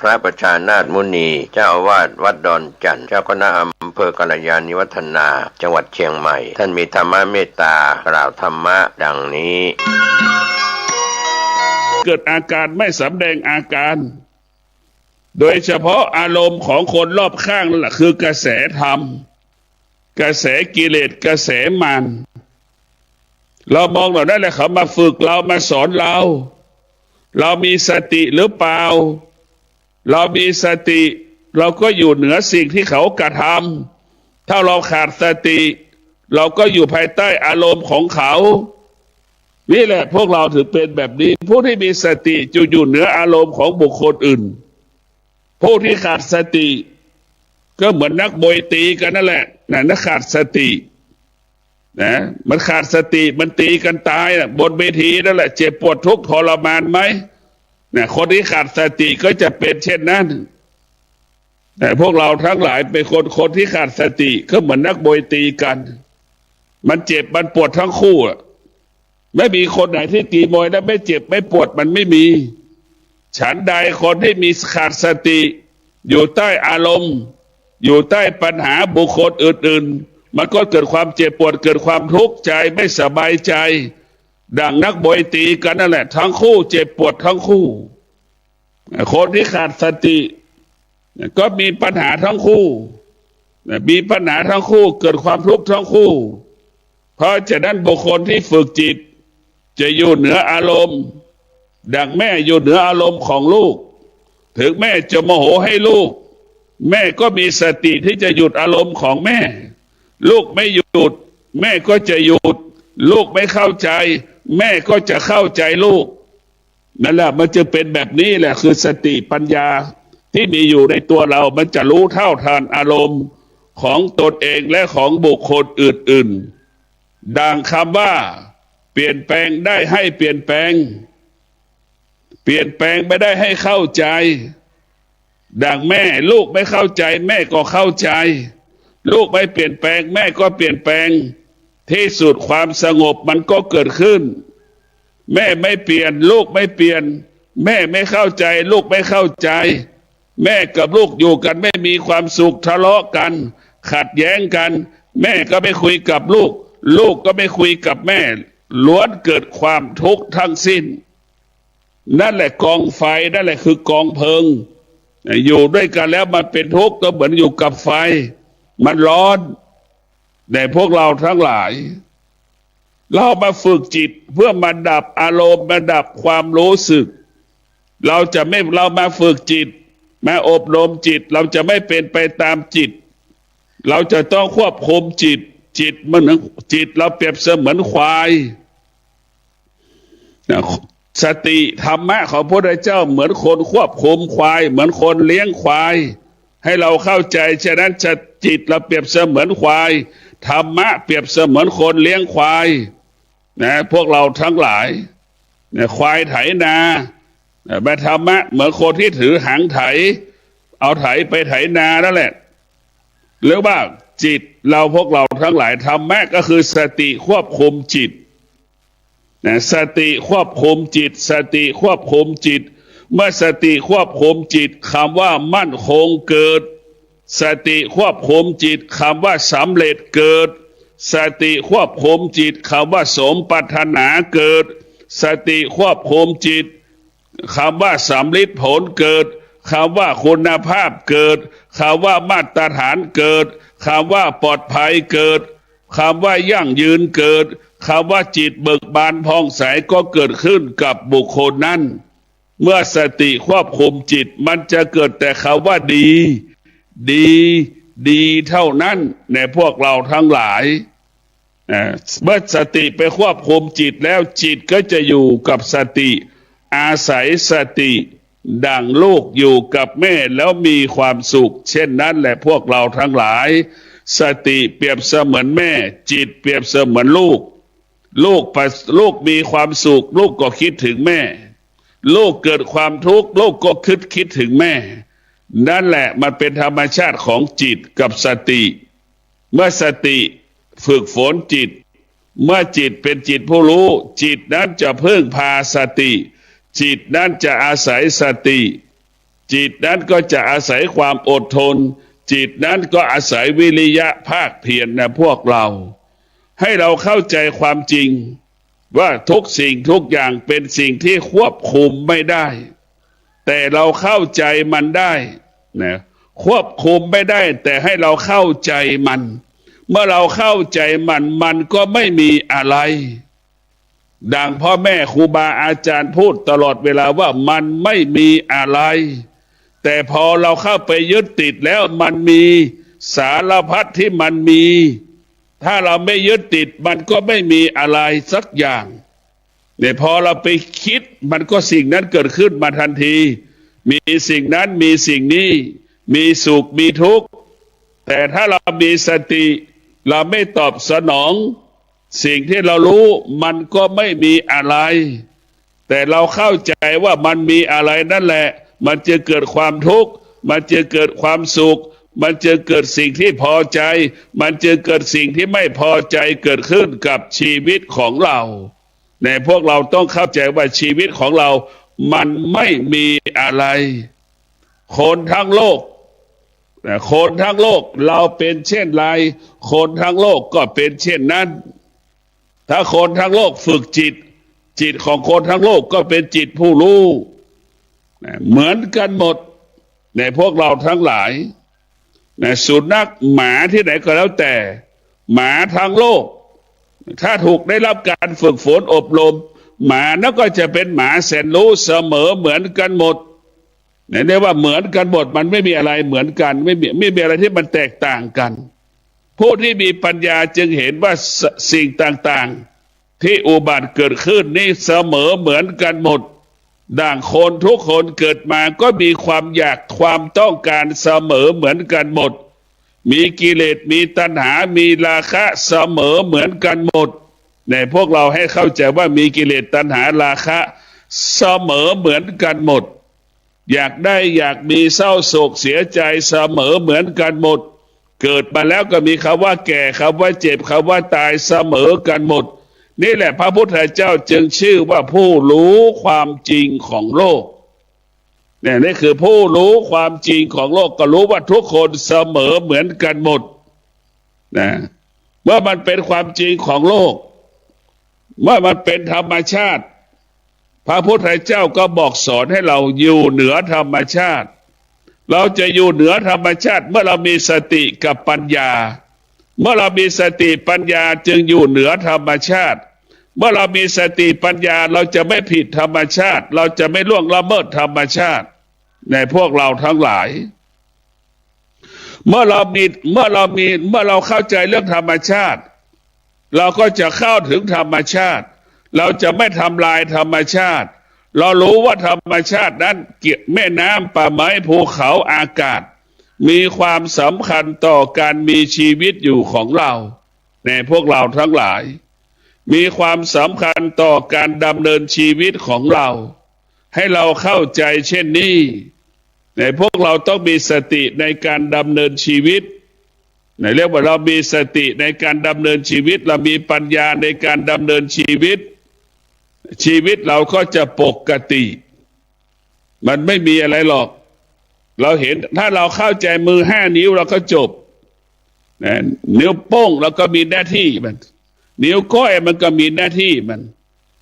พระประชานาถมุนีเจ้าอาวาสวัดดอนจันทร์เจ้าคณะอำเภอกัลยาณิวัฒนาจังหวัดเชียงใหม่ท่านมีธรรมเมตตากล่าวธรรมะดังนี้เกิดอาการไม่สำแดงอาการโดยเฉพาะอารมณ์ของคนรอบข้างนั่นแหละคือกระแสธรรมกระแสกิเลสกระแสมารเรามองเหล่านั้นแหละเขามาฝึกเรามาสอนเรามีสติหรือเปล่าเรามีสติเราก็อยู่เหนือสิ่งที่เขากระทำถ้าเราขาดสติเราก็อยู่ภายใต้อารมณ์ของเขานี่แหละพวกเราถึงเป็นแบบนี้ผู้ที่มีสติจะอยู่เหนืออารมณ์ของบุคคลอื่นผู้ที่ขาดสติก็เหมือนนักมวยตีกันนั่นแหละนักขาดสตินะมันขาดสติมันตีกันตายบนเวทีนั่นแหละเจ็บปวดทุกข์ทรมานไหมคนที่ขาดสติก็จะเป็นเช่นนั้นแต่พวกเราทั้งหลายเป็นคนที่ขาดสติก็เหมือนนักมวยตีกันมันเจ็บมันปวดทั้งคู่ไม่มีคนไหนที่ตีมวยแล้วไม่เจ็บไม่ปวดมันไม่มีฉันใดคนที่มีขาดสติอยู่ใต้อารมณ์อยู่ใต้ปัญหาบุคคลอื่นๆมันก็เกิดความเจ็บปวดเกิดความทุกข์ใจไม่สบายใจดังนักมวยตีกันนั่นแหละทั้งคู่เจ็บปวดทั้งคู่คนที่ขาดสติก็มีปัญหาทั้งคู่มีปัญหาทั้งคู่เกิดความทุกข์ทั้งคู่เพราะฉะนั้นบุคคลที่ฝึกจิตจะอยู่เหนืออารมณ์ดังแม่อยู่เหนืออารมณ์ของลูกถึงแม่จะโมโหให้ลูกแม่ก็มีสติที่จะหยุดอารมณ์ของแม่ลูกไม่หยุดแม่ก็จะหยุดลูกไม่เข้าใจแม่ก็จะเข้าใจลูกนั่นแหละมันจะเป็นแบบนี้แหละคือสติปัญญาที่มีอยู่ในตัวเรามันจะรู้เท่าทันอารมณ์ของตนเองและของบุคคลอื่นๆดังคำว่าเปลี่ยนแปลงได้ให้เปลี่ยนแปลงไม่ได้ให้เข้าใจดังแม่ลูกไม่เข้าใจแม่ก็เข้าใจลูกไม่เปลี่ยนแปลงแม่ก็เปลี่ยนแปลงที่สุดความสงบมันก็เกิดขึ้นแม่ไม่เปลี่ยนลูกไม่เปลี่ยนแม่ไม่เข้าใจลูกไม่เข้าใจแม่กับลูกอยู่กันไม่มีความสุขทะเลาะกันขัดแย้งกันแม่ก็ไม่คุยกับลูกลูกก็ไม่คุยกับแม่ล้วนเกิดความทุกข์ทั้งสิ้นนั่นแหละกองไฟนั่นแหละคือกองเพลิงอยู่ด้วยกันแล้วมันเป็นทุกข์ก็เหมือนอยู่กับไฟมันร้อนแต่พวกเราทั้งหลายเรามาฝึกจิตเพื่อมาดับอารมณ์มาดับความรู้สึกเรามาฝึกจิตมาอบรมจิตเราจะไม่เป็นไปตามจิตเราจะต้องควบคุมจิตมันจิตเราเปรียบเสมือนควายสติธรรมะของพระพุทธเจ้าเหมือนคนควบคุมควายเหมือนคนเลี้ยงควายให้เราเข้าใจฉะนั้นจิตเราเปรียบเสมือนควายธรรมะเปรียบเสมือนคนเลี้ยงควายพวกเราทั้งหลายควายไถนาแบบธรรมะเหมือนคนที่ถือหางไถเอาไถไปไถนานั่นแหละหรือว่าจิตพวกเราทั้งหลายธรรมะก็คือสติควบคุมจิตสติควบคุมจิตสติควบคุมจิตเมื่อสติควบคุมจิตคำว่ามั่นคงเกิดสติควบคุมจิตคำว่าสำเร็จเกิดสติควบคุมจิตคำว่าสมปรารถนาเกิดสติควบคุมจิตคำว่าสำลิดผลเกิดคำว่าคุณภาพเกิดคำว่ามาตรฐานเกิดคำว่าปลอดภัยเกิดคำว่ายั่งยืนเกิดคำว่าจิตเบิกบานผ่องใสก็เกิดขึ้นกับบุคคลนั้นเมื่อสติควบคุมจิตมันจะเกิดแต่คำว่าดีเท่านั้นในพวกเราทั้งหลายเมื่อสติไปควบคุมจิตแล้วจิตก็จะอยู่กับสติอาศัยสติดั่งลูกอยู่กับแม่แล้วมีความสุขเช่นนั้นแหละพวกเราทั้งหลายสติเปรียบเสมือนแม่จิตเปรียบเสมือนลูกมีความสุขลูกก็คิดถึงแม่ลูกเกิดความทุกข์ลูกก็คิดถึงแม่นั่นแหละมันเป็นธรรมชาติของจิตกับสติเมื่อสติฝึกฝนจิตเมื่อจิตเป็นจิตผู้รู้จิตนั้นจะพึ่งพาสติจิตนั้นจะอาศัยสติ จิตนั้นก็จะอาศัยความอดทนจิตนั้นก็อาศัยวิริยะภาคเพียรนะพวกเราให้เราเข้าใจความจริงว่าทุกสิ่งทุกอย่างเป็นสิ่งที่ควบคุมไม่ได้แต่เราเข้าใจมันได้นะควบคุมไม่ได้แต่ให้เราเข้าใจมันเมื่อเราเข้าใจมันก็ไม่มีอะไรดังพ่อแม่ครูบาอาจารย์พูดตลอดเวลาว่ามันไม่มีอะไรแต่พอเราเข้าไปยึดติดแล้วมันมีสารพัดที่มันมีถ้าเราไม่ยึดติดมันก็ไม่มีอะไรสักอย่างเนี่ยพอเราไปคิดมันก็สิ่งนั้นเกิดขึ้นมาทันทีมีสิ่งนั้นมีสิ่งนี้มีสุขมีทุกข์แต่ถ้าเรามีสติเราไม่ตอบสนองสิ่งที่เรารู้มันก็ไม่มีอะไรแต่เราเข้าใจว่ามันมีอะไรนั่นแหละมันจะเกิดความทุกข์มันจะเกิดความสุขมันจะเกิดสิ่งที่พอใจมันจะเกิดสิ่งที่ไม่พอใจเกิดขึ้นกับชีวิตของเราในพวกเราต้องเข้าใจว่าชีวิตของเรามันไม่มีอะไรคนทั้งโลกคนทั้งโลกเราเป็นเช่นไรคนทั้งโลกก็เป็นเช่นนั้นถ้าคนทั้งโลกฝึกจิตของคนทั้งโลกก็เป็นจิตผู้รู้เหมือนกันหมดในพวกเราทั้งหลายสุนัขหมาที่ไหนก็แล้วแต่หมาทั้งโลกถ้าถูกได้รับการฝึกฝนอบรมหมานั่นก็จะเป็นหมาแสนรู้เสมอเหมือนกันหมดเนี่ยว่าเหมือนกันหมดมันไม่มีอะไรเหมือนกันไม่มีอะไรที่มันแตกต่างกันผู้ที่มีปัญญาจึงเห็นว่าสิ่งต่างๆที่อุบัติเกิดขึ้นนี่เสมอเหมือนกันหมดดังคนทุกคนเกิดมาก็มีความอยากความต้องการเสมอเหมือนกันหมดมีกิเลสมีตัณหามีราคะเสมอเหมือนกันหมดในพวกเราให้เข้าใจว่ามีกิเลสตัณหาราคะเสมอเหมือนกันหมดอยากได้อยากมีเศร้าโศกเสียใจเสมอเหมือนกันหมดเกิดมาแล้วก็มีคำว่าแก่คำว่าเจ็บคำว่าตายเสมอกันหมดนี่แหละพระพุทธเจ้าจึงชื่อว่าผู้รู้ความจริงของโลกเนี่ยนี่คือผู้รู้ความจริงของโลกก็รู้ว่าทุกคนเสมอเหมือนกันหมดนะเมื่อมันเป็นความจริงของโลกเมื่อมันเป็นธรรมชาติพระพุทธเจ้าก็บอกสอนให้เราอยู่เหนือธรรมชาติเราจะอยู่เหนือธรรมชาติเมื่อเรามีสติกับปัญญาเมื่อเรามีสติปัญญาจึงอยู่เหนือธรรมชาติเมื่อเรามีสติปัญญาเราจะไม่ผิดธรรมชาติเราจะไม่ล่วงละเมิดธรรมชาติในพวกเราทั้งหลายเมื่อเราเข้าใจเรื่องธรรมชาติเราก็จะเข้าถึงธรรมชาติเราจะไม่ทำลายธรรมชาติเรารู้ว่าธรรมชาตินั้นเกี่ยวแม่น้ำป่าไม้ภูเขาอากาศมีความสำคัญต่อการมีชีวิตอยู่ของเราในพวกเราทั้งหลายมีความสำคัญต่อการดำเนินชีวิตของเราให้เราเข้าใจเช่นนี้ในพวกเราต้องมีสติในการดำเนินชีวิตเรียกว่าเรามีสติในการดำเนินชีวิตเรามีปัญญาในการดำเนินชีวิตเราก็จะปกติมันไม่มีอะไรหรอกเราเห็นถ้าเราเข้าใจมือ5 นิ้วเราก็จบนิ้วโป้งเราก็มีหน้าที่มันนิ้วก้อยมันก็มีหน้าที่มัน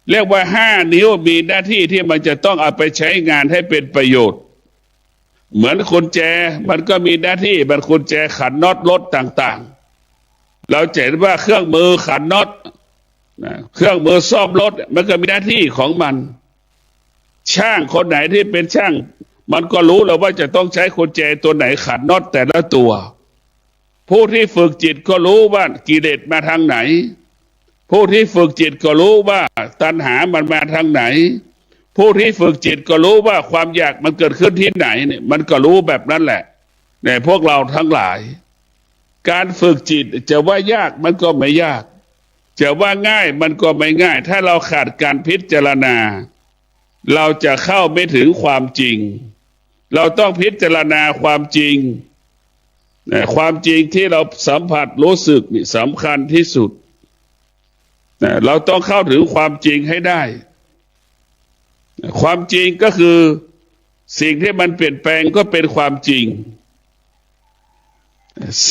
เรียกว่า5 นิ้วมีหน้าที่ที่มันจะต้องเอาไปใช้งานให้เป็นประโยชน์เหมือนกุญแจมันก็มีหน้าที่มันกุญแจขันน็อตรถต่างๆเราเห็นว่าเครื่องมือขันน็อตเครื่องมือซ่อมรถมันก็มีหน้าที่ของมันช่างคนไหนที่เป็นช่างมันก็รู้แล้วว่าจะต้องใช้กุญแจตัวไหนขันน็อตแต่ละตัวผู้ที่ฝึกจิตก็รู้ว่ากิเลสมาทางไหนผู้ที่ฝึกจิตก็รู้ว่าตัณหามันมาทางไหนผู้ที่ฝึกจิตก็รู้ว่าความอยากมันเกิดขึ้นที่ไหนเนี่ยมันก็รู้แบบนั้นแหละในพวกเราทั้งหลายการฝึกจิตจะว่ายากมันก็ไม่ยากจะว่าง่ายมันก็ไม่ง่ายถ้าเราขาดการพิจารณาเราจะเข้าไม่ถึงความจริงเราต้องพิจารณาความจริงความจริงที่เราสัมผัสรู้สึกนี่สำคัญที่สุดเราต้องเข้าถึงความจริงให้ได้ความจริงก็คือ สิ่งที่มันเปลี่ยนแปลงก็เป็นความจริง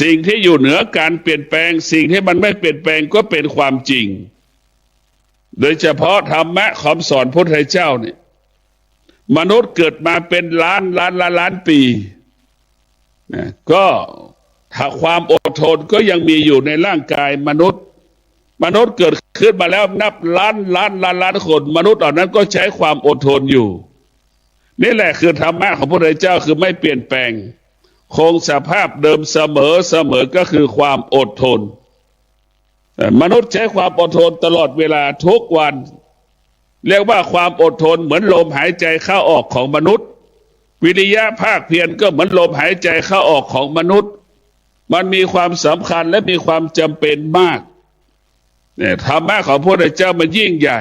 สิ่งที่อยู่เหนือการเปลี่ยนแปลงสิ่งที่มันไม่เปลี่ยนแปลงก็เป็นความจริงโดยเฉพาะธรรมะคำสอนพระพุทธเจ้าเนี่ยมนุษย์เกิดมาเป็นล้านปีนะก็ถ้าความอดทนก็ยังมีอยู่ในร่างกายมนุษย์เกิดขึ้นมาแล้วนับล้านคนมนุษย์เหล่านั้นก็ใช้ความอดทนอยู่นี่แหละคือธรรมะของพระพุทธเจ้าคือไม่เปลี่ยนแปลงคงสภาพเดิมเสมอก็คือความอดทนมนุษย์ใช้ความอดทนตลอดเวลาทุกวันเรียกว่าความอดทนเหมือนลมหายใจเข้าออกของมนุษย์วิริยะภาคเพียรก็เหมือนลมหายใจเข้าออกของมนุษย์มันมีความสำคัญและมีความจำเป็นมากเนี่ยธรรมะของพระพุทธเจ้ามันยิ่งใหญ่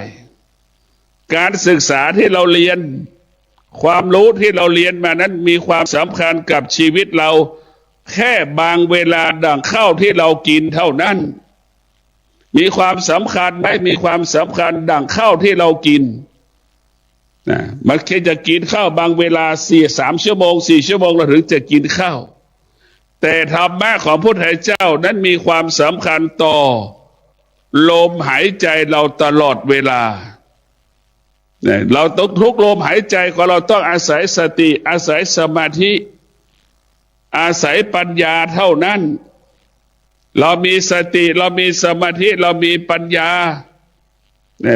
การศึกษาที่เราเรียนความรู้ที่เราเรียนมานั้นมีความสำคัญกับชีวิตเราแค่บางเวลาดังข้าวที่เรากินเท่านั้นมีความสำคัญไหมมีความสำคัญดังข้าวที่เรากินนะมันแค่จะกินข้าวบางเวลา3 ชั่วโมง4 ชั่วโมงเราถึงจะกินข้าวแต่ธรรมะของพระพุทธเจ้านั้นมีความสำคัญต่อลมหายใจเราตลอดเวลาเราต้องทุกลมหายใจของเราต้องอาศัยสติอาศัยสมาธิอาศัยปัญญาเท่านั้นเรามีสติเรามีสมาธิเรามีปัญญา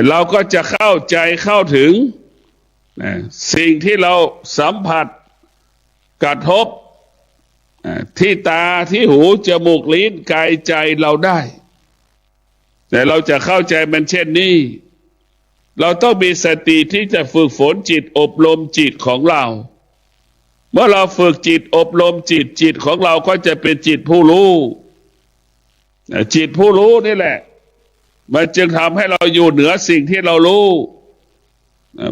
เราก็จะเข้าใจเข้าถึงสิ่งที่เราสัมผัสกระทบที่ตาที่หูจมูกลิ้นกายใจเราได้แต่เราจะเข้าใจมันเช่นนี้เราต้องมีสติที่จะฝึกฝนจิตอบรมจิตของเราเมื่อเราฝึกจิตอบรมจิตของเราก็จะเป็นจิตผู้รู้จิตผู้รู้นี่แหละมันจึงทำให้เราอยู่เหนือสิ่งที่เรารู้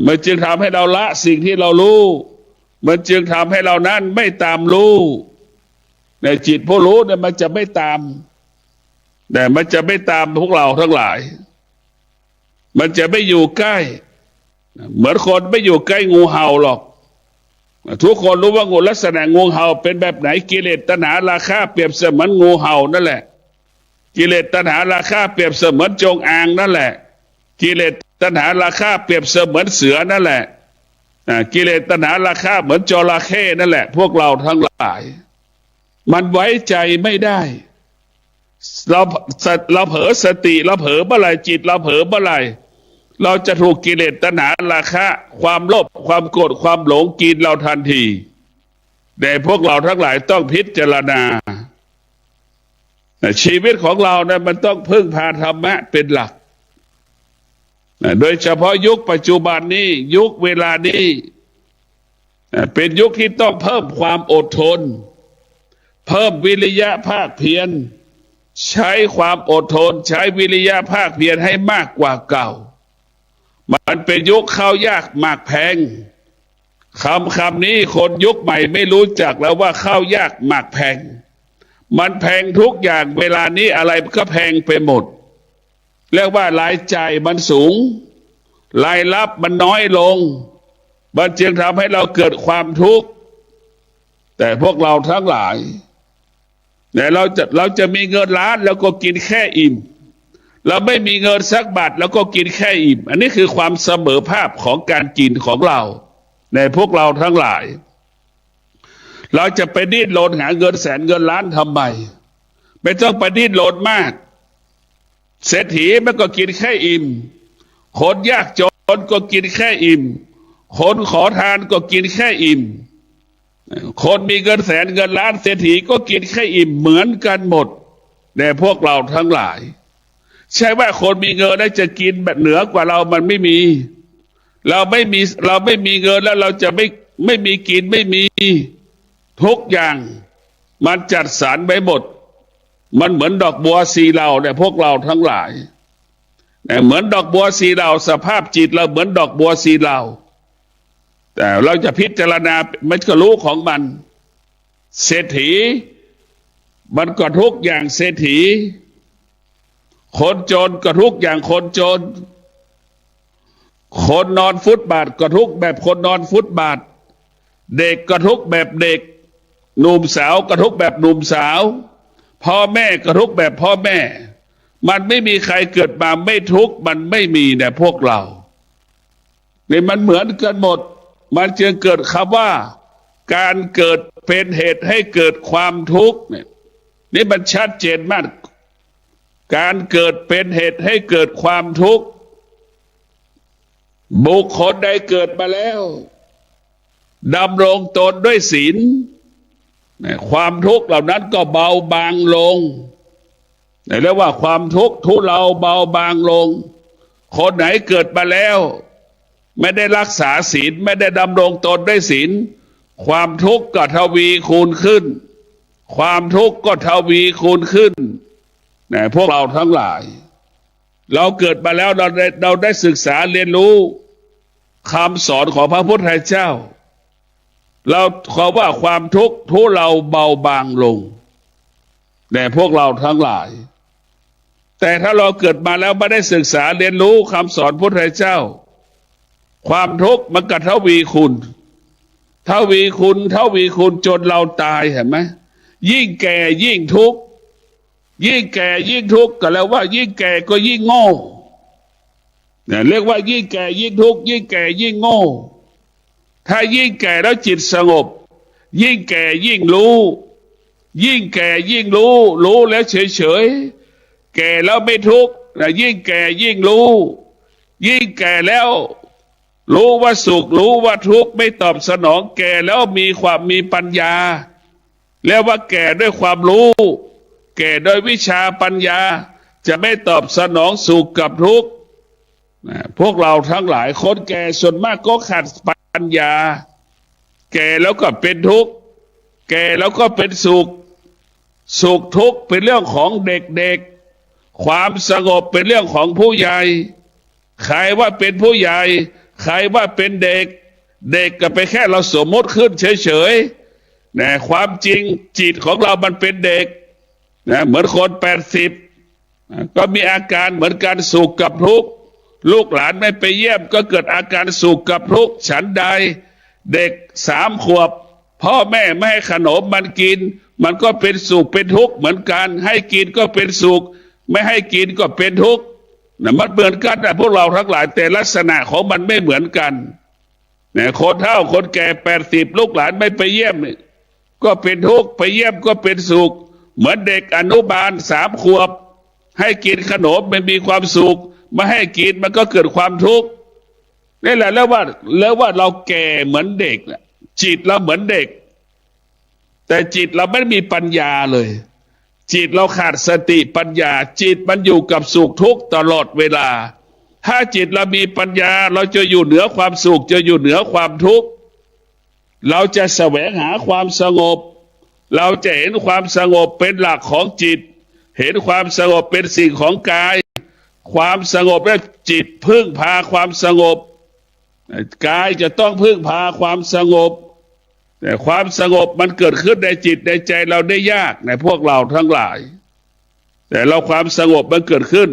มันจึงทำให้เราละสิ่งที่เรารู้มันจึงทำให้เรานั้นไม่ตามรู้แต่จิตผู้รู้เนี่ยมันจะไม่ตามแต่มันจะไม่ตามพวกเราทั้งหลายมันจะไม่อยู่ใกล้เหมือนคนไม่อยู่ใกล้งูเห่าหรอกทุกคนรู้ว่างูลักษณะงูเห่าเป็นแบบไหนกิเลสตัณหาราคะเปรียบเสมือนงูเห่านั่นแหละกิเลสตัณหาราคะเปรียบเสมือนจงอางนั่นแหละกิเลสตัณหาราคะเปรียบเสมือนเสือนั่นแหละกิเลสตัณหาราคะเหมือนจระเข้นั่นแหละพวกเราทั้งหลายมันไว้ใจไม่ได้เราเผลอสติเราเผลอเมื่อไหร่จิตเราเผลอเมื่อไหร่เราจะถูกกิเลสตัณหาราคะความโลภความโกรธความหลงกินเราทันทีแต่พวกเราทั้งหลายต้องพิจารณาชีวิตของเราเนี่ยมันต้องพึ่งพาธรรมะเป็นหลักโดยเฉพาะยุคปัจจุบันนี้ยุคเวลานี้เป็นยุคที่ต้องเพิ่มความอดทนเพิ่มวิริยะภาคเพียรใช้ความอดทนใช้วิริยะภาคเพียรให้มากกว่าเก่ามันเป็นยุคข้าวยากหมากแพงคำนี้คนยุคใหม่ไม่รู้จักแล้วว่าข้าวยากหมากแพงมันแพงทุกอย่างเวลานี้อะไรก็แพงไปหมดเรียกว่ารายจ่ายมันสูงรายรับมันน้อยลงมันจึงทำให้เราเกิดความทุกข์แต่พวกเราทั้งหลายแต่เราจะมีเงินล้านแล้วก็กินแค่อิ่มเราไม่มีเงินสักบาทแล้วก็กินแค่อิ่มอันนี้คือความเสมอภาพของการกินของเราในพวกเราทั้งหลายเราจะไปดิ้นรนหาเงินแสนเงินล้านทำไมไม่ต้องไปดิ้นรนมากเศรษฐีมันก็กินแค่อิ่มคนยากจนก็กินแค่อิ่มคนขอทานก็กินแค่อิ่มคนมีเงินแสนเงินล้านเศรษฐีก็กินแค่อิ่มเหมือนกันหมดแต่พวกเราทั้งหลายใช่ว่าคนมีเงินแล้วจะกินแบบเหนือกว่าเรามันไม่มีเราไม่มีเงินแล้วเราจะไม่มีกินไม่มีทุกอย่างมันจัดสรรไว้หมดมันเหมือนดอกบัวสีเหล่าเนี่ยพวกเราทั้งหลายเหมือนดอกบัวสีเหล่าสภาพจิตเราเหมือนดอกบัวสีเหล่าแต่เราจะพิจารณามันก็รู้ของมันเศรษฐีมันก็ทุกอย่างเศรษฐีคนจนก็ทุกอย่างคนจนคนนอนฟุตบาทก็ทุกแบบคนนอนฟุตบาท เด็กก็ทุกข์แบบเด็กหนุ่มสาวก็ทุกข์แบบหนุ่มสาวพ่อแม่ก็ทุกข์แบบพ่อแม่มันไม่มีใครเกิดมาไม่ทุกข์มันไม่มีเนี่ยพวกเราเนี่ยมันเหมือนกันหมดมันจึงเกิดคำว่าการเกิดเป็นเหตุให้เกิดความทุกข์เนี่ยนี่มันชัดเจนมากการเกิดเป็นเหตุให้เกิดความทุกข์บุคคลใดเกิดมาแล้วดำรงตนด้วยศีลความทุกข์เหล่านั้นก็เบาบางลงเรียกว่าความทุกข์ทุเลาเบาบางลงคนไหนเกิดมาแล้วไม่ได้รักษาศีลไม่ได้ดำรงตนด้วยศีลความทุกข์ก็ทวีคูณขึ้นความทุกข์ก็ทวีคูณขึ้นพวกเราทั้งหลายเราเกิดมาแล้วเราได้ศึกษาเรียนรู้คำสอนของพระพุทธเจ้าเราขอว่าความทุกข์ทุเลาเบาบางลงแต่พวกเราทั้งหลายแต่ถ้าเราเกิดมาแล้วไม่ได้ศึกษาเรียนรู้คำสอนพระพุทธเจ้าความทุกข์มันก็ทวีคูณทวีคูณจนเราตายเห็นไหมยิ่งแก่ยิ่งทุกข์ยิ่งแก่ยิ่งทุกข์ก็แล้วว่ายิ่งแก่ก็ยิ่งโง่เนี่ยเรียกว่ายิ่งแก่ยิ่งทุกข์ยิ่งแก่ยิ่งโง่ถ้ายิ่งแก่แล้วจิตสงบยิ่งแก่ยิ่งรู้ยิ่งแก่ยิ่งรู้แล้วเฉยแก่แล้วไม่ทุกข์ยิ่งแก่ยิ่งรู้ยิ่งแก่แล้วรู้ว่าสุขรู้ว่าทุกข์ไม่ตอบสนองแก่แล้วมีปัญญาแล้วว่าแก่ด้วยความรู้แก่โดยวิชาปัญญาจะไม่ตอบสนองสุขกับทุกข์พวกเราทั้งหลายคนแก่ส่วนมากก็ขาดปัญญาแก่แล้วก็เป็นทุกข์แก่แล้วก็เป็นสุขทุกข์เป็นเรื่องของเด็กความสงบเป็นเรื่องของผู้ใหญ่ใครว่าเป็นผู้ใหญ่ใครว่าเป็นเด็กก็ไปแค่เราสมมติขึ้นเฉยนะความจริงจิตของเรามันเป็นเด็กนะเหมือนคน80ก็มีอาการเหมือนกันสุขกับทุกข์ลูกหลานไม่ไปเยี่ยมก็เกิดอาการสุขกับทุกข์ฉันใดเด็ก3 ขวบพ่อแม่ไม่ให้ขนมมันกินมันก็เป็นสุขเป็นทุกข์เหมือนกันให้กินก็เป็นสุขไม่ให้กินก็เป็นทุกข์นะมันเหมือนกันแต่พวกเราทั้งหลายแต่ลักษณะของมันไม่เหมือนกันเนี่ยคนเฒ่าคนแก่80ลูกหลานไม่ไปเยี่ยมก็เป็นทุกข์ไปเยี่ยมก็เป็นสุขเหมือนเด็กอนุบาล3 ขวบให้กินขนมมันมีความสุขไม่ให้กินมันก็เกิดความทุกข์นี่แหละแล้วว่าเราแก่เหมือนเด็กจิตเราเหมือนเด็กแต่จิตเราไม่มีปัญญาเลยจิตเราขาดสติปัญญาจิตมันอยู่กับสุขทุกข์ตลอดเวลาถ้าจิตเรามีปัญญาเราจะอยู่เหนือความสุขจะอยู่เหนือความทุกข์เราจะแสวงหาความสงบเราจะเห็นความสงบเป็นหลักของจิตเห็นความสงบเป็นสิ่งของกายความสงบและจิตพึ่งพาความสงบกายจะต้องพึ่งพาความสงบแต่ความสงบมันเกิดขึ้นในจิตในใจเราได้ยากในพวกเราทั้งหลายแต่เราความสงบมันเกิดขึ้น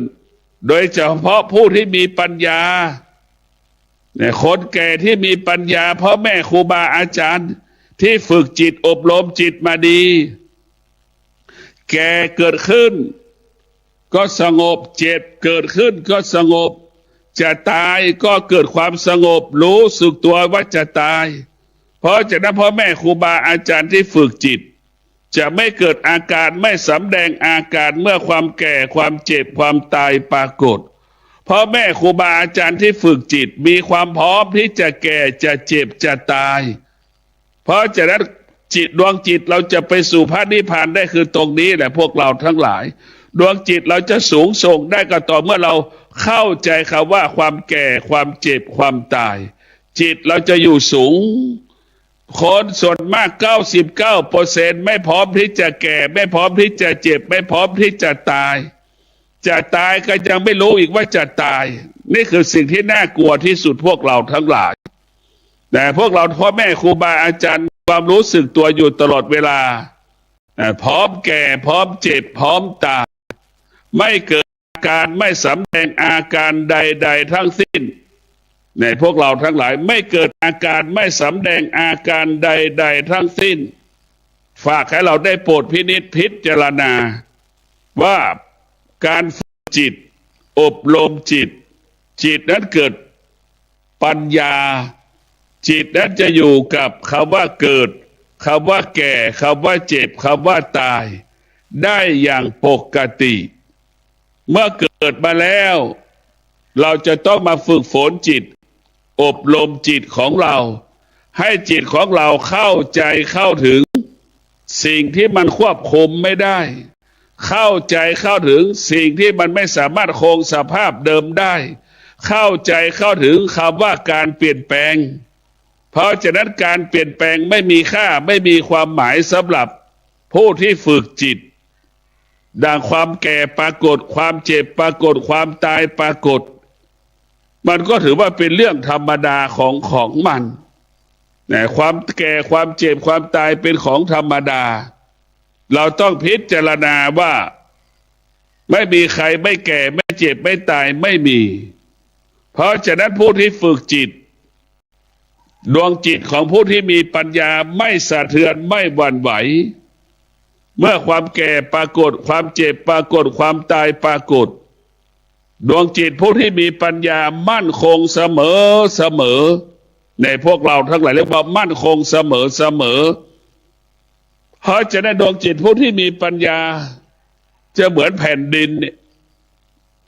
โดยเฉพาะผู้ที่มีปัญญาเนี่ยคนแก่ที่มีปัญญาพ่อแม่ครูบาอาจารย์ที่ฝึกจิตอบรมจิตมาดีแก่เกิดขึ้นก็สงบเจ็บเกิดขึ้นก็สงบจะตายก็เกิดความสงบรู้สึกตัวว่าจะตายเพราะฉะนั้นพ่อแม่ครูบาอาจารย์ที่ฝึกจิตจะไม่เกิดอาการไม่สำแดงอาการเมื่อความแก่ความเจ็บความตายปรากฏพ่อแม่ครูบาอาจารย์ที่ฝึกจิตมีความพร้อมที่จะแก่จะเจ็บจะตายเพราะฉะนั้นจิตดวงจิตเราจะไปสู่พระนิพพานได้คือตรงนี้แหละพวกเราทั้งหลายดวงจิตเราจะสูงส่งได้ก็ต่อเมื่อเราเข้าใจคำว่าความแก่ความเจ็บความตายจิตเราจะอยู่สูงคนส่วนมาก99%ไม่พร้อมที่จะแก่ไม่พร้อมที่จะเจ็บไม่พร้อมที่จะตายก็ยังไม่รู้อีกว่าจะตายนี่คือสิ่งที่น่ากลัวที่สุดพวกเราทั้งหลายแต่พวกเราพ่อแม่ครูบาอาจารย์ความรู้สึกตัวอยู่ตลอดเวลาพร้อมแก่พร้อมเจ็บพร้อมตายไม่เกิดอาการไม่สำแดงอาการใดๆทั้งสิ้น ในพวกเราทั้งหลายไม่เกิดอาการไม่สำแดงอาการใดๆทั้งสิ้นฝากให้เราได้โปรดพินิจพิจารณาว่าการฝึกจิตอบรมจิตจิตนั้นเกิดปัญญาจิตนั้นจะอยู่กับคำว่าเกิดคำว่าแก่คำว่าเจ็บคำว่าตายได้อย่างปกติเมื่อเกิดมาแล้วเราจะต้องมาฝึกฝนจิตอบรมจิตของเราให้จิตของเราเข้าใจเข้าถึงสิ่งที่มันควบคุมไม่ได้เข้าใจเข้าถึงสิ่งที่มันไม่สามารถคงสภาพเดิมได้เข้าใจเข้าถึงคำว่าการเปลี่ยนแปลงเพราะฉะนั้นการเปลี่ยนแปลงไม่มีค่าไม่มีความหมายสำหรับผู้ที่ฝึกจิตดังความแก่ปรากฏความเจ็บปรากฏความตายปรากฏมันก็ถือว่าเป็นเรื่องธรรมดาของมันความแก่ความเจ็บความตายเป็นของธรรมดาเราต้องพิจารณาว่าไม่มีใครไม่แก่ไม่เจ็บไม่ตายไม่มีเพราะฉะนั้นผู้ที่ฝึกจิตดวงจิตของผู้ที่มีปัญญาไม่สะเทือนไม่หวั่นไหวเมื่อความแก่ปรากฏความเจ็บปรากฏความตายปรากฏดวงจิตผู้ที่มีปัญญามั่นคงเสมอในพวกเราทั้งหลายเรียกว่ามั่นคงเสมอเพราะฉะนั้นดวงจิตผู้ที่มีปัญญาจะเหมือนแผ่นดินเนี่ย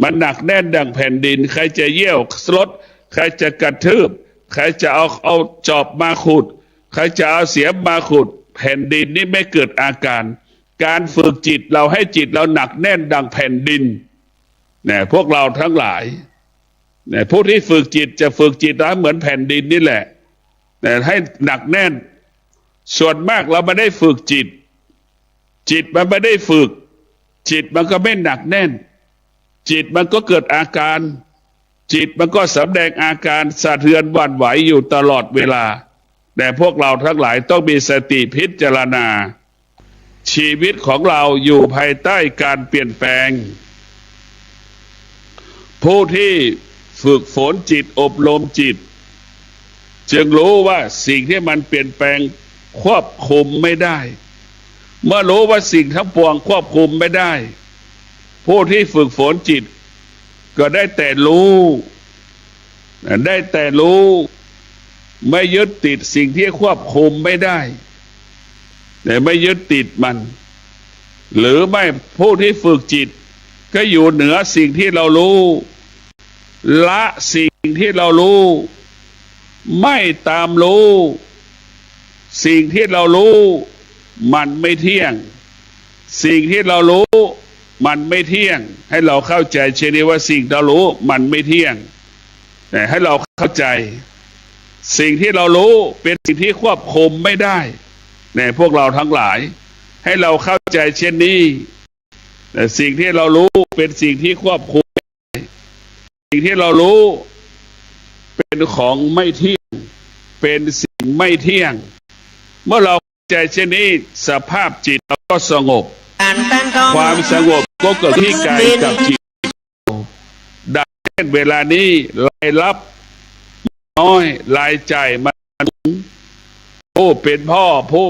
มันหนักแน่นดังแผ่นดินใครจะเยี่ยวสลดใครจะกระทืบใครจะเอาจอบมาขุดใครจะเอาเสียมมาขุดแผ่นดินนี่ไม่เกิดอาการการฝึกจิตเราให้จิตเราหนักแน่นดังแผ่นดินเนี่ยพวกเราทั้งหลายเนี่ยผู้ที่ฝึกจิตจะฝึกจิตเหมือนแผ่นดินนี่แหละแต่ให้หนักแน่นส่วนมากเราไม่ได้ฝึกจิตมันไม่ได้ฝึกจิตมันก็ไม่หนักแน่นจิตมันก็เกิดอาการจิตมันก็สำแดงอาการสะเทือนหวั่นไหวอยู่ตลอดเวลาแต่พวกเราทั้งหลายต้องมีสติพิจารณาชีวิตของเราอยู่ภายใต้การเปลี่ยนแปลงผู้ที่ฝึกฝนจิตอบรมจิตจึงรู้ว่าสิ่งที่มันเปลี่ยนแปลงควบคุมไม่ได้เมื่อรู้ว่าสิ่งทั้งปวงควบคุมไม่ได้ผู้ที่ฝึกฝนจิตก็ได้แต่รู้ไม่ยึดติดสิ่งที่ควบคุมไม่ได้แต่ไม่ยึดติดมันหรือไม่ผู้ที่ฝึกจิตก็อยู่เหนือสิ่งที่เรารู้ละสิ่งที่เรารู้ไม่ตามรู้สิ่งที่เรารู้มันไม่เที่ยงสิ่งที่เรารู้มันไม่เที่ยงให้เราเข้าใจเช่นนี้ว่าสิ่งเรารู้มันไม่เที่ยงแต่ให้เราเข้าใจสิ่งที่เรารู้เป็นสิ่งที่ควบคุมไม่ได้เนี่ยพวกเราทั้งหลายให้เราเข้าใจเช่นนี้แต่สิ่งที่เรารู้เป็นสิ่งที่ควบคุมสิ่งที่เรารู้เป็นของไม่เที่ยงเป็นสิ่งไม่เที่ยงเมื่อเราเข้าใจเช่นนี้สภาพจิตเราก็สงบความสงบก็เกิดที่กายกับจิตดังเช่นเวลานี้รายรับน้อยรายจ่ายมันผู้เป็นพ่อผู้